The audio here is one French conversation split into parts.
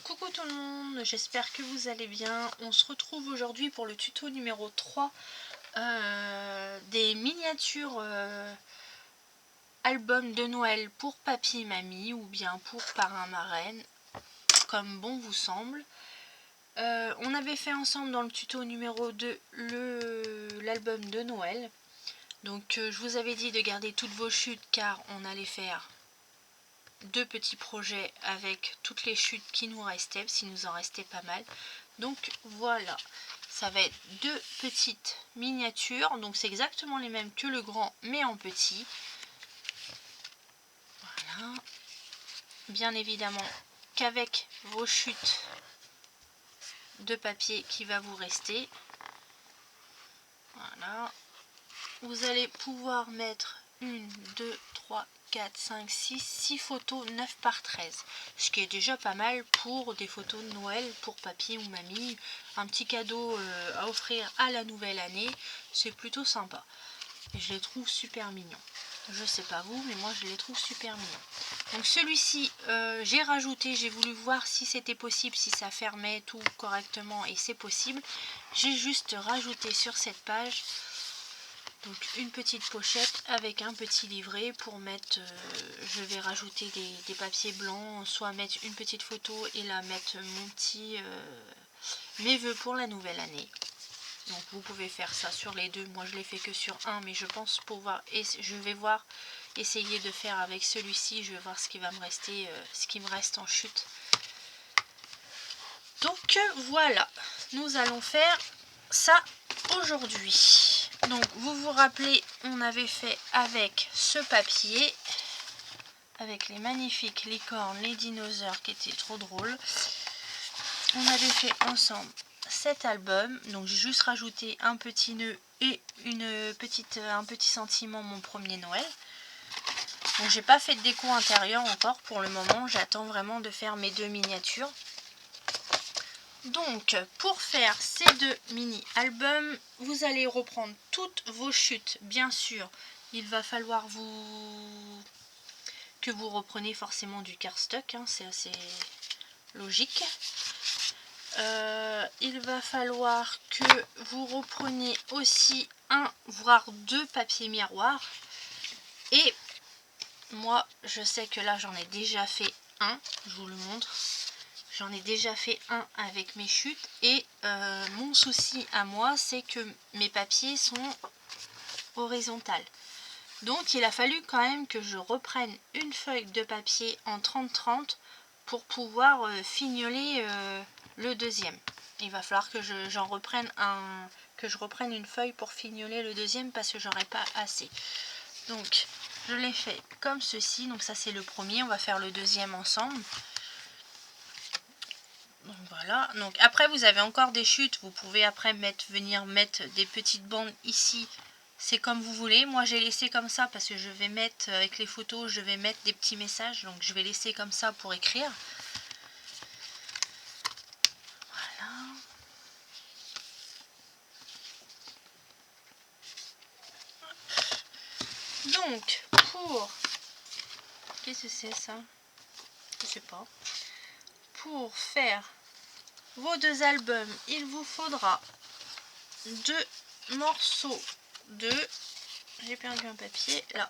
Coucou tout le monde, j'espère que vous allez bien. On se retrouve aujourd'hui pour le tuto numéro 3 des miniatures albums de Noël pour papy et mamie ou bien pour parrain marraine, comme bon vous semble. On avait fait ensemble dans le tuto numéro 2 l'album de Noël. Donc je vous avais dit de garder toutes vos chutes car on allait faire deux petits projets avec toutes les chutes qui nous restaient, s'il nous en restait pas mal. Donc voilà, ça va être deux petites miniatures, donc c'est exactement les mêmes que le grand mais en petit. Voilà, bien évidemment qu'avec vos chutes de papier qui va vous rester. Voilà, vous allez pouvoir mettre 1, 2, 3, 4, 5, 6 photos 9 par 13, ce qui est déjà pas mal pour des photos de Noël pour papy ou mamie, un petit cadeau à offrir à la nouvelle année, c'est plutôt sympa et je les trouve super mignons. Je sais pas vous, mais moi je les trouve super mignons. Donc celui-ci j'ai rajouté, j'ai voulu voir si c'était possible, si ça fermait tout correctement, et c'est possible. J'ai juste rajouté sur cette page donc une petite pochette avec un petit livret pour mettre, je vais rajouter des papiers blancs, soit mettre une petite photo et là mettre mon petit, mes vœux pour la nouvelle année. Donc vous pouvez faire ça sur les deux, moi je l'ai fait que sur un, mais je pense pouvoir, et je vais voir, essayer de faire avec celui-ci, je vais voir ce qui va me rester, ce qui me reste en chute. Donc voilà, nous allons faire ça aujourd'hui. Donc vous vous rappelez, on avait fait avec ce papier, avec les magnifiques licornes, les dinosaures qui étaient trop drôles. On avait fait ensemble cet album, donc j'ai juste rajouté un petit nœud et un petit sentiment mon premier Noël. Donc j'ai pas fait de déco intérieure encore pour le moment, j'attends vraiment de faire mes deux miniatures. Donc pour faire ces deux mini albums, vous allez reprendre toutes vos chutes. Bien sûr, il va falloir que vous repreniez forcément du cardstock, hein, c'est assez logique. Il va falloir que vous repreniez aussi un voire deux papiers miroirs. Et moi je sais que là j'en ai déjà fait un, je vous le montre. J'en ai déjà fait un avec mes chutes et mon souci à moi, c'est que mes papiers sont horizontales. Donc il a fallu quand même que je reprenne une feuille de papier en 30-30 pour pouvoir fignoler le deuxième. Il va falloir que je reprenne une feuille pour fignoler le deuxième parce que j'aurai pas assez. Donc je l'ai fait comme ceci. Donc ça c'est le premier, on va faire le deuxième ensemble. Donc voilà, donc après vous avez encore des chutes, vous pouvez après venir mettre des petites bandes ici, c'est comme vous voulez. Moi j'ai laissé comme ça parce que je vais mettre, avec les photos, je vais mettre des petits messages, donc je vais laisser comme ça pour écrire. Voilà. Donc pour, qu'est-ce que c'est ça? Je sais pas. Pour faire vos deux albums, il vous faudra deux morceaux de, j'ai perdu un papier là,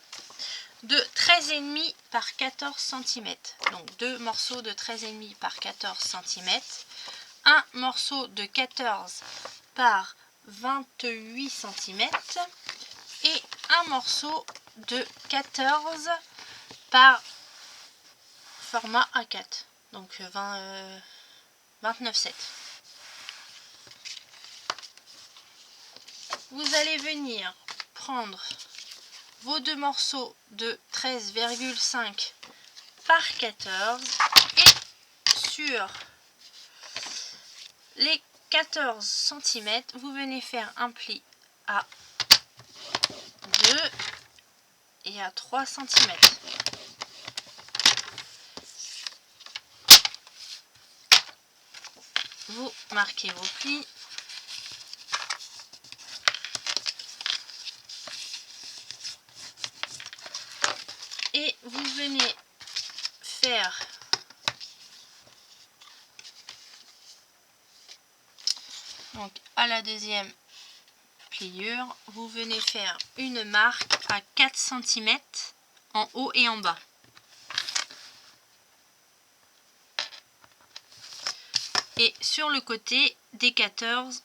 de 13,5 par 14 cm. Donc deux morceaux de 13,5 par 14 cm, un morceau de 14 par 28 cm et un morceau de 14 par format A4, donc 29,7. Vous allez venir prendre vos deux morceaux de 13,5 par 14 et sur les 14 cm, vous venez faire un pli à 2 et à 3 cm. Vous marquez vos plis. Et vous venez faire Donc à la deuxième pliure, vous venez faire une marque à 4 cm en haut et en bas. Et sur le côté des 14,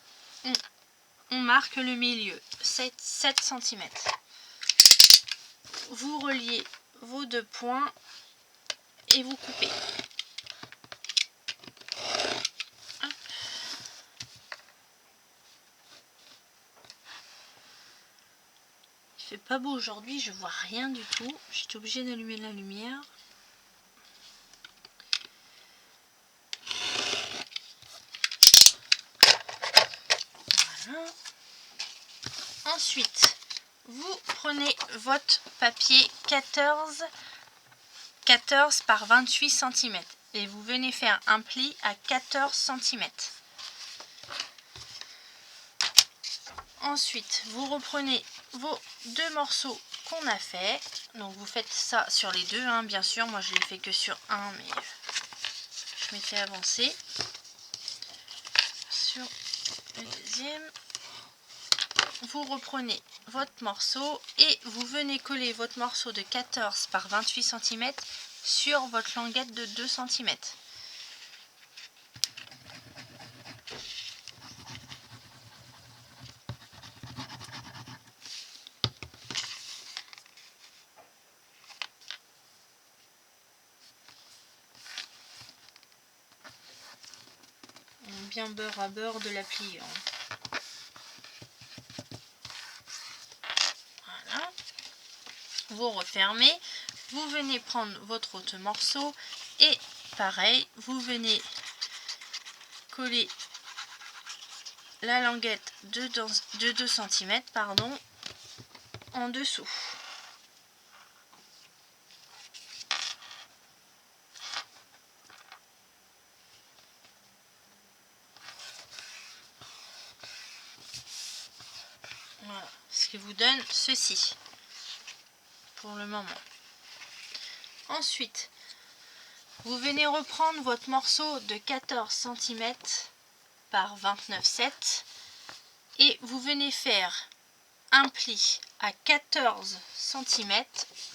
on marque le milieu, 7 cm. Vous reliez vos deux points et vous coupez. Il fait pas beau aujourd'hui, je vois rien du tout. J'étais obligée d'allumer la lumière. Voilà. Ensuite, vous prenez votre papier 14 par 28 cm et vous venez faire un pli à 14 cm. Ensuite, vous reprenez vos deux morceaux qu'on a fait. Donc vous faites ça sur les deux, hein, bien sûr. Moi je l'ai fait que sur un, mais je m'étais avancée sur le deuxième. Vous reprenez votre morceau et vous venez coller votre morceau de 14 par 28 cm sur votre languette de 2 cm. Bien beurre à beurre de la pliure. Voilà. Vous refermez. Vous venez prendre votre autre morceau et pareil, vous venez coller la languette de 2 cm en dessous. Voilà, ce qui vous donne ceci pour le moment. Ensuite, vous venez reprendre votre morceau de 14 cm par 29,7 et vous venez faire un pli à 14 cm,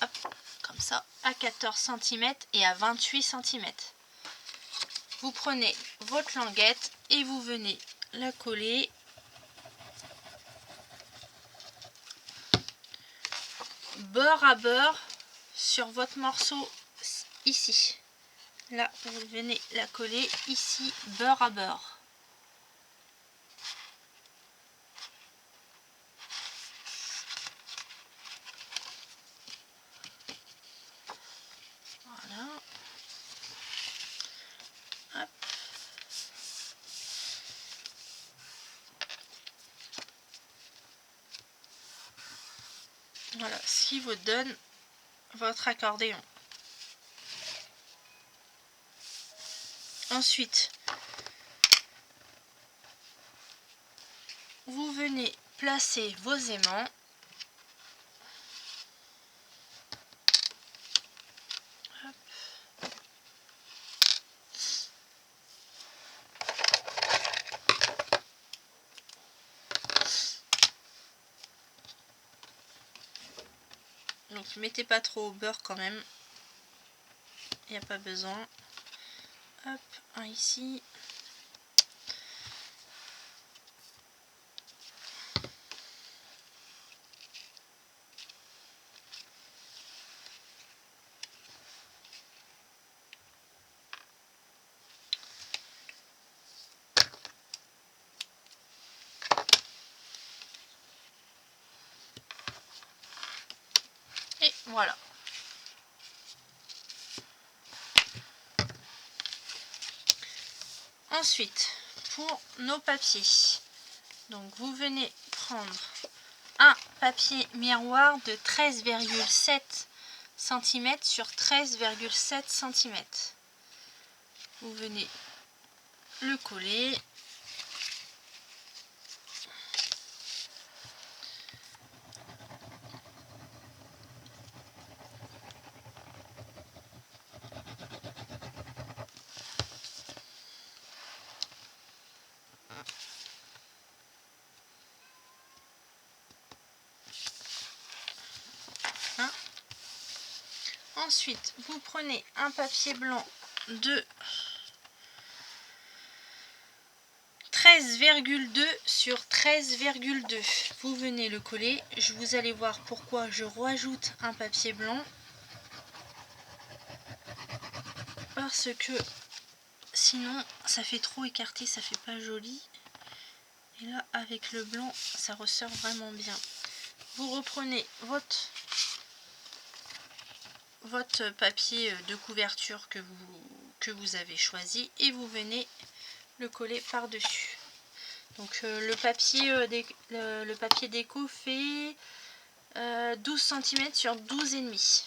hop, comme ça, à 14 cm et à 28 cm. Vous prenez votre languette et vous venez la coller beurre à beurre sur votre morceau ici. Là, vous venez la coller ici, beurre à beurre. Voilà. Hop. Voilà, ce qui vous donne votre accordéon. Ensuite, vous venez placer vos aimants. Hop. Donc mettez pas trop au beurre quand même. Il n'y a pas besoin. Hop, un ici. Et voilà. Ensuite, pour nos papiers, donc vous venez prendre un papier miroir de 13,7 cm sur 13,7 cm. Vous venez le coller. Ensuite, vous prenez un papier blanc de 13,2 sur 13,2. Vous venez le coller. Vous allez voir pourquoi je rajoute un papier blanc. Parce que sinon, ça fait trop écarté, ça fait pas joli. Et là, avec le blanc, ça ressort vraiment bien. Vous reprenez votre papier de couverture que vous avez choisi et vous venez le coller par-dessus. Donc le papier déco fait 12 cm sur 12,5.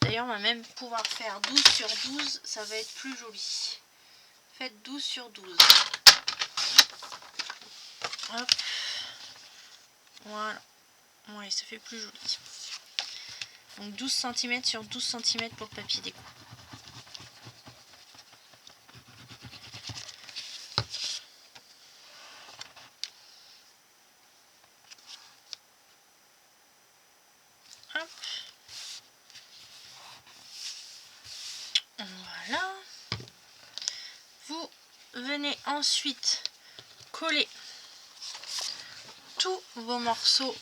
D'ailleurs, on va même pouvoir faire 12 sur 12, ça va être plus joli. Faites 12 sur 12. Hop. Voilà. Ouais, ça fait plus joli. Donc 12 cm sur 12 cm pour le papier déco. Hop. Voilà. Vous venez ensuite coller tous vos morceaux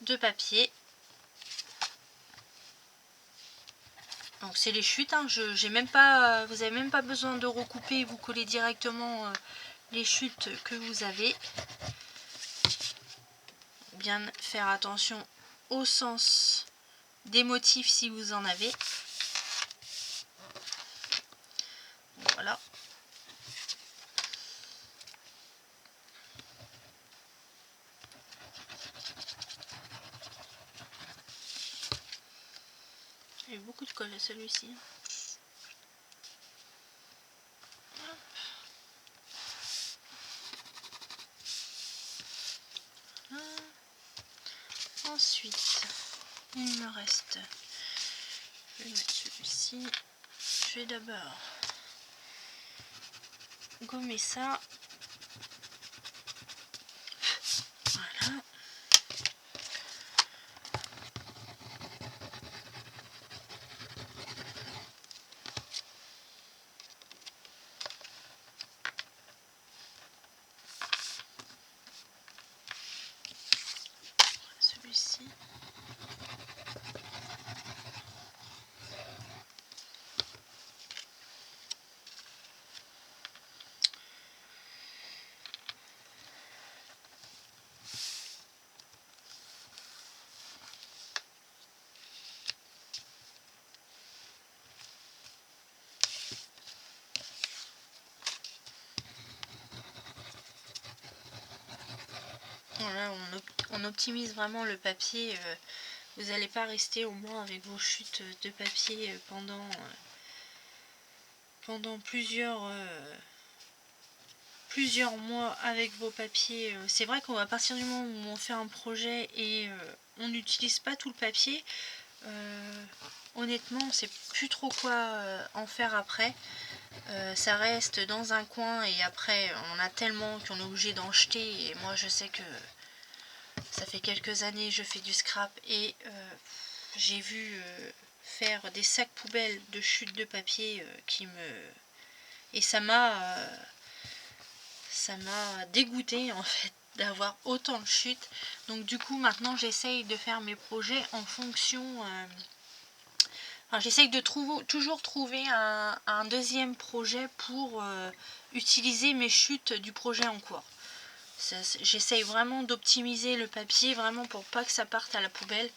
de papier. Donc c'est les chutes, hein. J'ai même pas, vous n'avez même pas besoin de recouper, vous collez directement les chutes que vous avez. Bien faire attention au sens des motifs si vous en avez. Voilà. Il y a eu beaucoup de colle à celui-ci. Ensuite, il me reste, je vais mettre celui-ci, je vais d'abord gommer ça, voilà, celui-ci. Voilà, on optimise vraiment le papier. Vous n'allez pas rester au moins avec vos chutes de papier pendant plusieurs mois avec vos papiers. C'est vrai qu'à partir du moment où on fait un projet et on n'utilise pas tout le papier, honnêtement on sait plus trop quoi en faire après. Ça reste dans un coin et après on a tellement qu'on est obligé d'en jeter. Et moi je sais que ça fait quelques années je fais du scrap et j'ai vu faire des sacs poubelles de chutes de papier et ça m'a dégoûté en fait d'avoir autant de chutes. Donc du coup maintenant j'essaye de faire mes projets en fonction j'essaye de toujours trouver un deuxième projet pour utiliser mes chutes du projet en cours. J'essaye vraiment d'optimiser le papier vraiment pour pas que ça parte à la poubelle.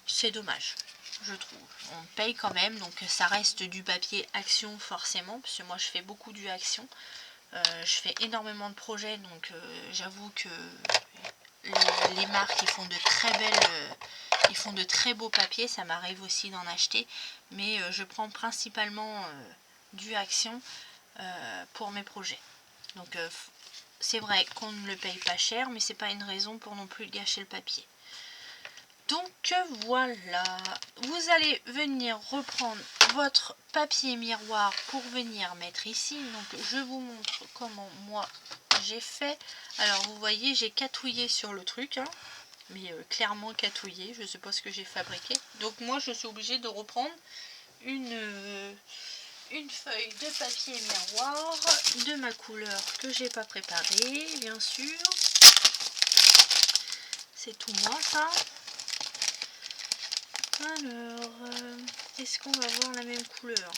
C'est dommage, je trouve. On paye quand même, donc ça reste du papier Action forcément, parce que moi je fais beaucoup du Action. Je fais énormément de projets, donc j'avoue que les marques ils font de très beaux papiers. Ça m'arrive aussi d'en acheter, mais je prends principalement du Action pour mes projets. Donc c'est vrai qu'on ne le paye pas cher, mais c'est pas une raison pour non plus gâcher le papier. Donc voilà, vous allez venir reprendre votre papier miroir pour venir mettre ici. Donc je vous montre comment moi j'ai fait. Alors vous voyez, j'ai catouillé sur le truc, hein. mais clairement catouillé. Je ne sais pas ce que j'ai fabriqué. Donc moi je suis obligée de reprendre une feuille de papier miroir de ma couleur que j'ai pas préparée, bien sûr. C'est tout moi ça. Alors, est-ce qu'on va voir la même couleur?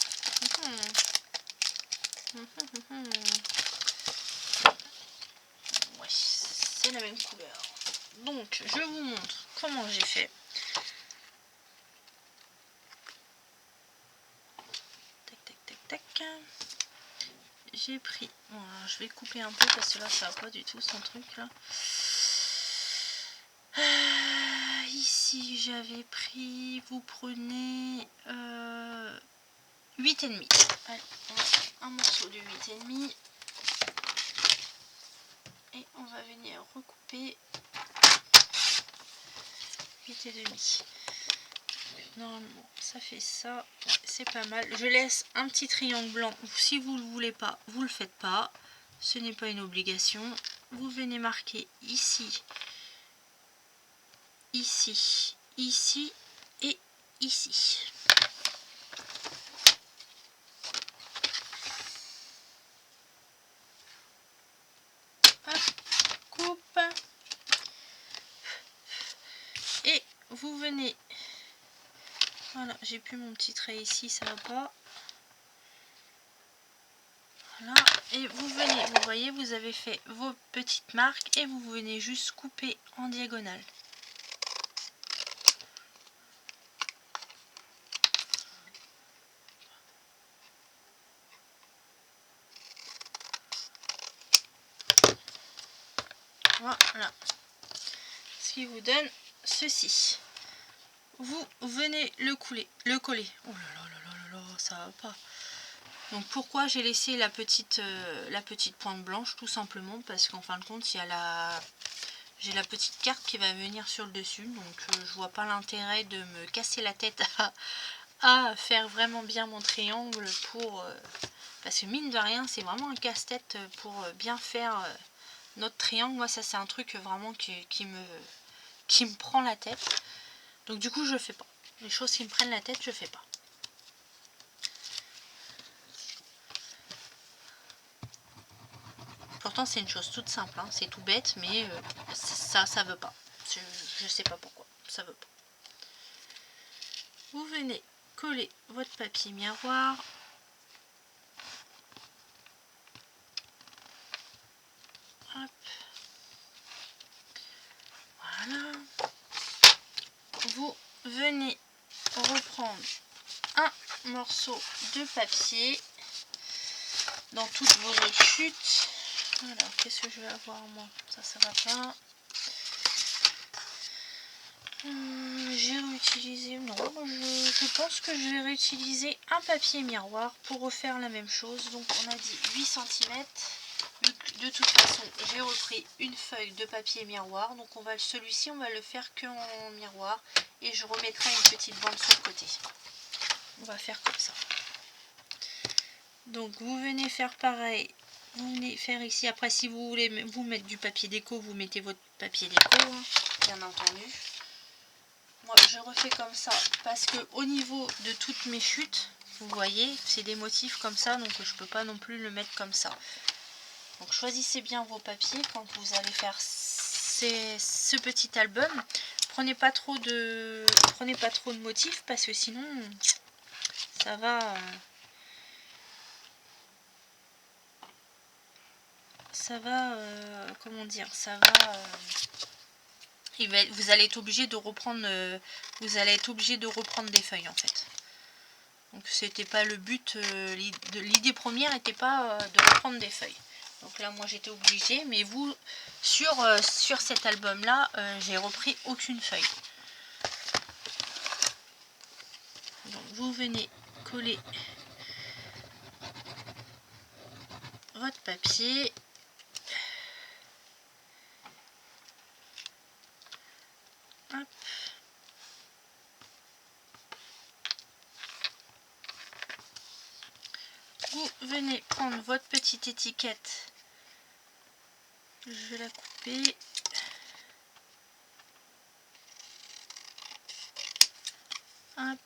Ouais, c'est la même couleur. Donc, je vous montre comment j'ai fait. Tac, tac, tac, tac. J'ai pris... Bon, alors, je vais couper un peu parce que là, ça va pas du tout son truc là. Ici, j'avais pris... Vous prenez... 8,5. Allez, on va faire un morceau de 8,5. Et on va venir recouper 8,5. Normalement ça fait ça, c'est pas mal. Je laisse un petit triangle blanc. Si vous ne le voulez pas, vous le faites pas, ce n'est pas une obligation. Vous venez marquer ici, ici, ici et ici. Hop, coupe. Et vous venez... Voilà, j'ai plus mon petit trait ici, ça va pas. Voilà, et vous venez, vous voyez, vous avez fait vos petites marques et vous venez juste couper en diagonale. Voilà, ce qui vous donne ceci. Vous venez le coller. Oh là là là là là, ça va pas. Donc pourquoi j'ai laissé la petite pointe blanche? Tout simplement parce qu'en fin de compte, il y a j'ai la petite carte qui va venir sur le dessus. Donc je vois pas l'intérêt de me casser la tête à faire vraiment bien mon triangle pour... parce que mine de rien, c'est vraiment un casse-tête pour bien faire notre triangle. Moi, ça c'est un truc vraiment qui me prend la tête. Donc du coup je fais pas. Les choses qui me prennent la tête, je fais pas. Pourtant c'est une chose toute simple, hein. C'est tout bête, mais ça veut pas. Je sais pas pourquoi, ça veut pas. Vous venez coller votre papier miroir. Hop. Voilà. Vous venez reprendre un morceau de papier dans toutes vos autres chutes. Alors, qu'est-ce que je vais avoir moi? Ça va pas. J'ai réutilisé... Non, je pense que je vais réutiliser un papier miroir pour refaire la même chose. Donc, on a dit 8 cm. De toute façon, j'ai repris une feuille de papier miroir. Donc, celui-ci, on va le faire que en miroir. Et je remettrai une petite bande sur le côté. On va faire comme ça. Donc, vous venez faire pareil. Vous venez faire ici. Après, si vous voulez vous mettre du papier déco, vous mettez votre papier déco, hein, bien entendu. Moi, je refais comme ça parce que au niveau de toutes mes chutes, vous voyez, c'est des motifs comme ça, donc je peux pas non plus le mettre comme ça. Donc, choisissez bien vos papiers quand vous allez faire ce petit album. Prenez pas trop de motifs parce que sinon, ça va... comment dire, ça va... vous allez être obligé de reprendre des feuilles en fait. Donc c'était pas le but, l'idée première n'était pas de reprendre des feuilles. Donc là moi j'étais obligée, mais vous sur cet album là j'ai repris aucune feuille. Donc vous venez coller votre papier. Hop. Vous venez prendre votre petite étiquette. Je vais la couper. Hop.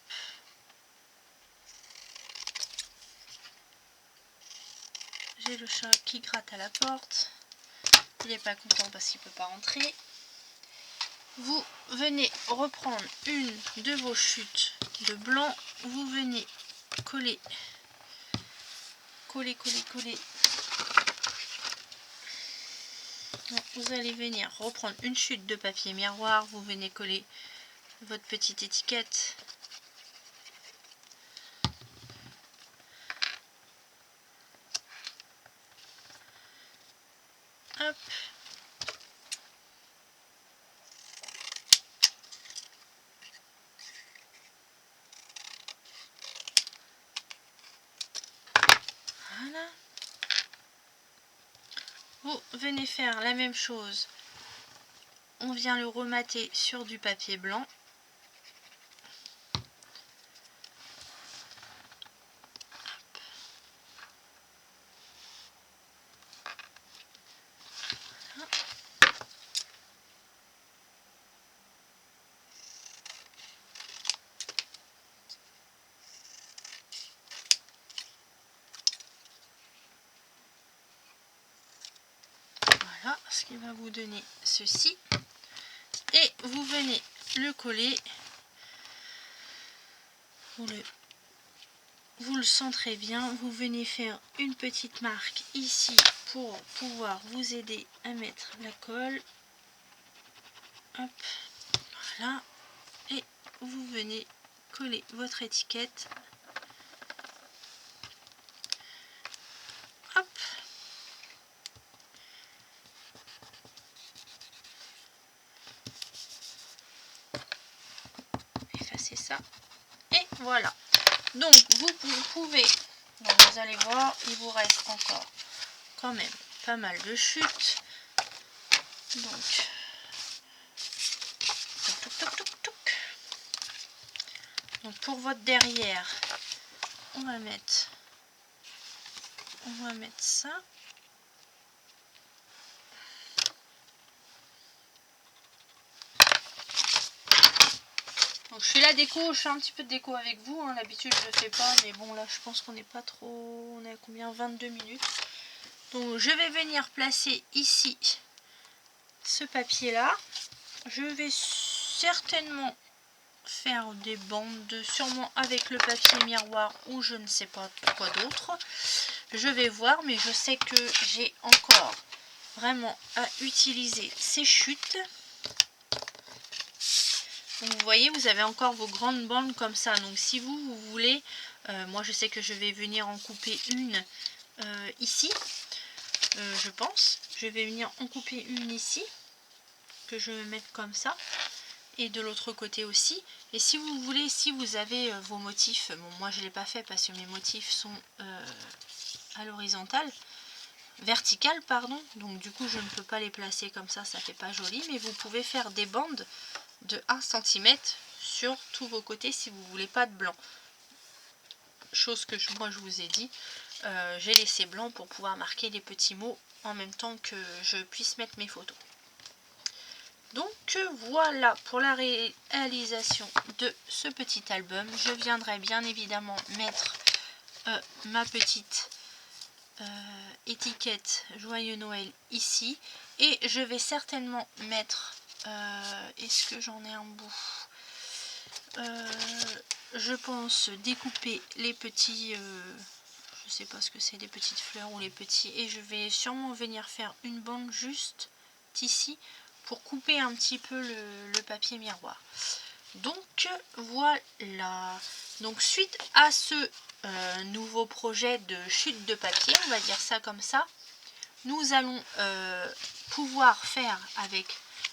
J'ai le chat qui gratte à la porte. Il n'est pas content parce qu'il ne peut pas rentrer. Vous venez reprendre une de vos chutes de blanc. Vous venez coller. Coller. Vous allez venir reprendre une chute de papier miroir. Vous venez coller votre petite étiquette. Hop. Voilà. Vous venez faire la même chose. On vient le remater sur du papier blanc. Voilà, ce qui va vous donner ceci. Et vous venez le coller. Vous le centrez bien. Vous venez faire une petite marque ici pour pouvoir vous aider à mettre la colle. Hop, voilà. Et vous venez coller votre étiquette. Hop. Effacez ça. Et voilà. Donc vous pouvez, donc vous allez voir, il vous reste encore quand même pas mal de chutes. Donc donc pour votre derrière, on va mettre ça. Donc je fais la déco, je fais un petit peu de déco avec vous, hein. D'habitude je le fais pas, mais bon là je pense qu'on n'est pas trop, on est à combien, 22 minutes. Donc je vais venir placer ici ce papier là. Je vais certainement faire des bandes, sûrement avec le papier miroir ou je ne sais pas quoi d'autre. Je vais voir, mais je sais que j'ai encore vraiment à utiliser ces chutes. Donc vous voyez, vous avez encore vos grandes bandes comme ça. Donc si vous voulez, moi je sais que je vais venir en couper une ici. Je pense. Je vais venir en couper une ici. Que je vais mettre comme ça. Et de l'autre côté aussi. Et si vous voulez, si vous avez vos motifs, bon moi je ne l'ai pas fait parce que mes motifs sont à l'horizontale. Verticale pardon, donc du coup je ne peux pas les placer comme ça fait pas joli, mais vous pouvez faire des bandes de 1 cm sur tous vos côtés si vous voulez pas de blanc, chose que moi je vous ai dit, j'ai laissé blanc pour pouvoir marquer les petits mots en même temps que je puisse mettre mes photos. Donc voilà pour la réalisation de ce petit album. Je viendrai bien évidemment mettre ma petite étiquette Joyeux Noël ici, et je vais certainement mettre est-ce que j'en ai un bout, je pense découper les petits je sais pas ce que c'est, les petites fleurs ou les petits, et je vais sûrement venir faire une bande juste ici pour couper un petit peu le papier miroir. Donc voilà, donc suite à ce nouveau projet de chute de papier, on va dire ça comme ça, nous allons pouvoir faire avec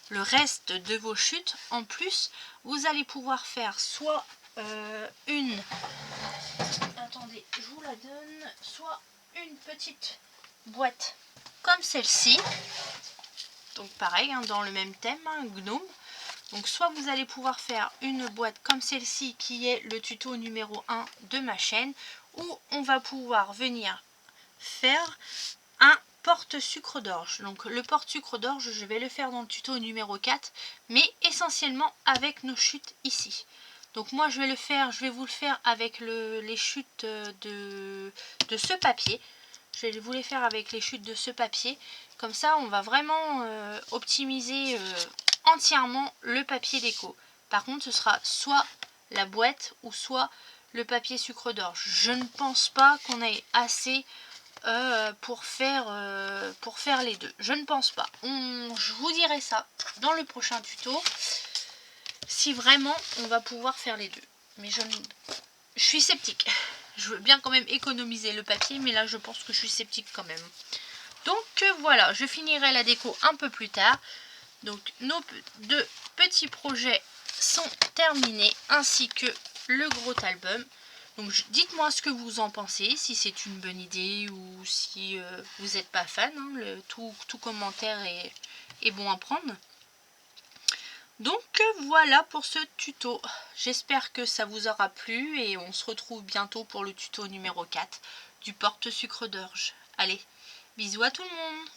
le reste de vos chutes. En plus, vous allez pouvoir faire soit une, attendez, je vous la donne, soit une petite boîte comme celle-ci, donc pareil, hein, dans le même thème, hein, gnome. Donc soit vous allez pouvoir faire une boîte comme celle-ci qui est le tuto numéro 1 de ma chaîne, où on va pouvoir venir faire un porte-sucre d'orge. Donc le porte-sucre d'orge, je vais le faire dans le tuto numéro 4, mais essentiellement avec nos chutes ici. Donc moi je vais vous le faire avec les chutes de ce papier. Je vais vous les faire avec les chutes de ce papier. Comme ça on va vraiment optimiser entièrement le papier déco. Par contre ce sera soit la boîte ou soit le papier sucre d'orge. Je ne pense pas qu'on ait assez pour faire les deux. Je ne pense pas. Je vous dirai ça dans le prochain tuto. Si vraiment on va pouvoir faire les deux. Mais je suis sceptique. Je veux bien quand même économiser le papier, mais là je pense que je suis sceptique quand même. Donc voilà, je finirai la déco un peu plus tard. Donc nos deux petits projets sont terminés, ainsi que le gros album. Donc dites-moi ce que vous en pensez, si c'est une bonne idée ou si vous n'êtes pas fan. Hein, tout commentaire est bon à prendre. Donc voilà pour ce tuto. J'espère que ça vous aura plu et on se retrouve bientôt pour le tuto numéro 4 du porte-sucre d'orge. Allez, bisous à tout le monde!